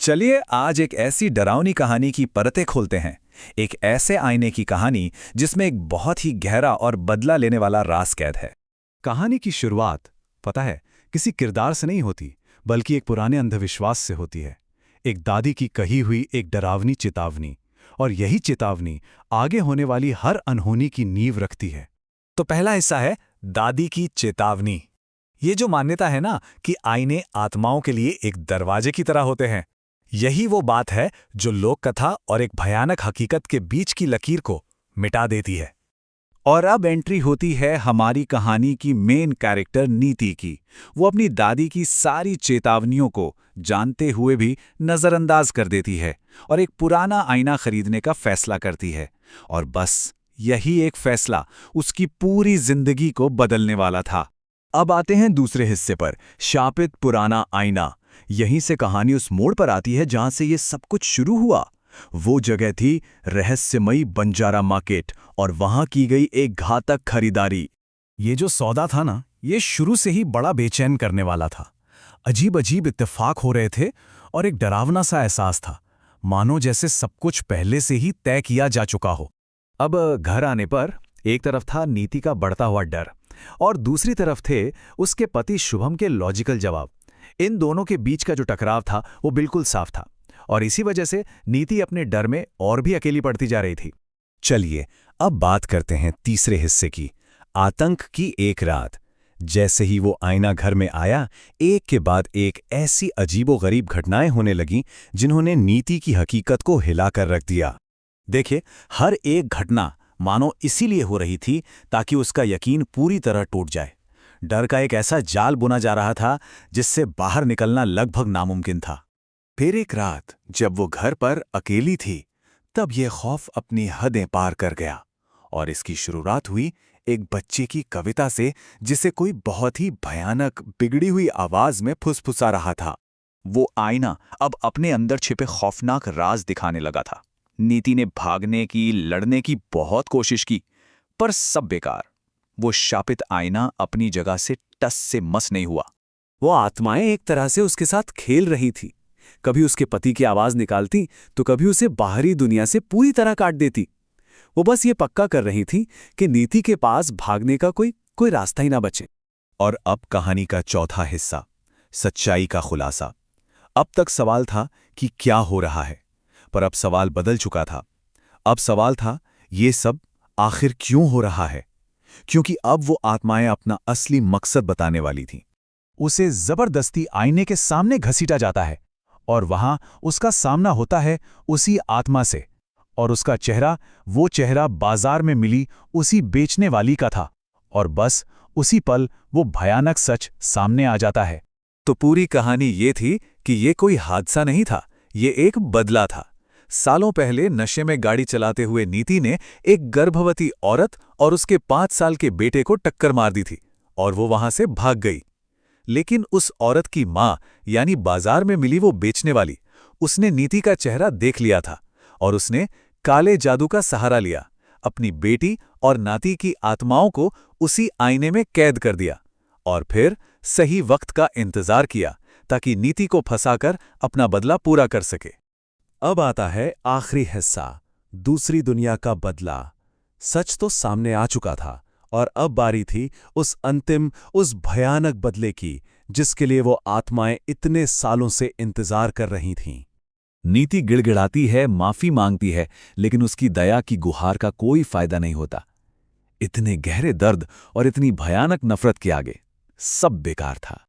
चलिए आज एक ऐसी डरावनी कहानी की परतें खोलते हैं। एक ऐसे आईने की कहानी जिसमें एक बहुत ही गहरा और बदला लेने वाला राज कैद है। कहानी की शुरुआत, पता है, किसी किरदार से नहीं होती, बल्कि एक पुराने अंधविश्वास से होती है। एक दादी की कही हुई एक डरावनी चेतावनी, और यही चेतावनी आगे होने वाली हर अनहोनी की नींव रखती है। तो पहला हिस्सा है दादी की चेतावनी। ये जो मान्यता है ना कि आईने आत्माओं के लिए एक दरवाजे की तरह होते हैं, यही वो बात है जो लोक कथा और एक भयानक हकीकत के बीच की लकीर को मिटा देती है। और अब एंट्री होती है हमारी कहानी की मेन कैरेक्टर नीति की। वो अपनी दादी की सारी चेतावनियों को जानते हुए भी नजरअंदाज कर देती है और एक पुराना आईना खरीदने का फैसला करती है। और बस यही एक फैसला उसकी पूरी जिंदगी को बदलने वाला था। अब आते हैं दूसरे हिस्से पर, शापित पुराना आईना। यहीं से कहानी उस मोड़ पर आती है जहां से ये सब कुछ शुरू हुआ। वो जगह थी रहस्यमयी बंजारा मार्केट, और वहां की गई एक घातक खरीदारी। ये जो सौदा था ना, ये शुरू से ही बड़ा बेचैन करने वाला था। अजीब अजीब इत्तेफाक हो रहे थे और एक डरावना सा एहसास था, मानो जैसे सब कुछ पहले से ही तय किया जा चुका हो। अब घर आने पर एक तरफ था नीति का बढ़ता हुआ डर, और दूसरी तरफ थे उसके पति शुभम के लॉजिकल जवाब। इन दोनों के बीच का जो टकराव था वो बिल्कुल साफ था, और इसी वजह से नीति अपने डर में और भी अकेली पड़ती जा रही थी। चलिए अब बात करते हैं तीसरे हिस्से की, आतंक की एक रात। जैसे ही वो आईना घर में आया, एक के बाद एक ऐसी अजीबोगरीब घटनाएं होने लगीं जिन्होंने नीति की हकीकत को हिलाकर रख दिया। देखिए, हर एक घटना मानो इसीलिए हो रही थी ताकि उसका यकीन पूरी तरह टूट जाए। डर का एक ऐसा जाल बुना जा रहा था जिससे बाहर निकलना लगभग नामुमकिन था। फिर एक रात जब वो घर पर अकेली थी, तब ये खौफ अपनी हदें पार कर गया, और इसकी शुरुआत हुई एक बच्चे की कविता से जिसे कोई बहुत ही भयानक बिगड़ी हुई आवाज में फुसफुसा रहा था। वो आईना अब अपने अंदर छिपे खौफनाक राज दिखाने लगा था। नीति ने भागने की, लड़ने की बहुत कोशिश की, पर सब बेकार। वो शापित आईना अपनी जगह से टस से मस नहीं हुआ। वो आत्माएं एक तरह से उसके साथ खेल रही थी, कभी उसके पति की आवाज निकालती तो कभी उसे बाहरी दुनिया से पूरी तरह काट देती। वो बस ये पक्का कर रही थी कि नीति के पास भागने का कोई रास्ता ही ना बचे। और अब कहानी का चौथा हिस्सा, सच्चाई का खुलासा। अब तक सवाल था कि क्या हो रहा है, पर अब सवाल बदल चुका था। अब सवाल था, ये सब आखिर क्यों हो रहा है? क्योंकि अब वो आत्माएं अपना असली मकसद बताने वाली थीं। उसे जबरदस्ती आईने के सामने घसीटा जाता है, और वहां उसका सामना होता है उसी आत्मा से, और उसका चेहरा वो चेहरा बाजार में मिली उसी बेचने वाली का था। और बस उसी पल वो भयानक सच सामने आ जाता है। तो पूरी कहानी ये थी कि ये कोई हादसा नहीं था, ये एक बदला था। सालों पहले नशे में गाड़ी चलाते हुए नीति ने एक गर्भवती औरत और उसके 5 साल के बेटे को टक्कर मार दी थी, और वो वहां से भाग गई। लेकिन उस औरत की मां, यानी बाजार में मिली वो बेचने वाली, उसने नीति का चेहरा देख लिया था, और उसने काले जादू का सहारा लिया, अपनी बेटी और नाती की आत्माओं को उसी आईने में कैद कर दिया, और फिर सही वक्त का इंतजार किया ताकि नीति को फंसाकर अपना बदला पूरा कर सके। अब आता है आखिरी हिस्सा, दूसरी दुनिया का बदला। सच तो सामने आ चुका था, और अब बारी थी उस अंतिम, उस भयानक बदले की जिसके लिए वो आत्माएं इतने सालों से इंतजार कर रही थीं। नीति गिड़गिड़ाती है, माफी मांगती है, लेकिन उसकी दया की गुहार का कोई फायदा नहीं होता। इतने गहरे दर्द और इतनी भयानक नफरत के आगे सब बेकार था।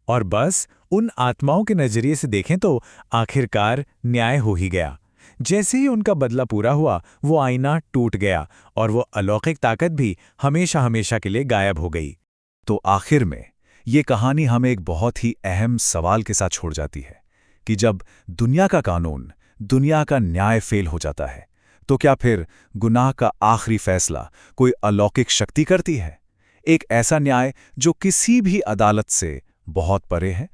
और बस उन आत्माओं के नजरिए से देखें तो आखिरकार न्याय हो ही गया। जैसे ही उनका बदला पूरा हुआ, वो आईना टूट गया, और वो अलौकिक ताकत भी हमेशा हमेशा के लिए गायब हो गई। तो आखिर में ये कहानी हमें एक बहुत ही अहम सवाल के साथ छोड़ जाती है कि जब दुनिया का कानून, दुनिया का न्याय फेल हो जाता है, तो क्या फिर गुनाह का आखिरी फैसला कोई अलौकिक शक्ति करती है? एक ऐसा न्याय जो किसी भी अदालत से बहुत परे है।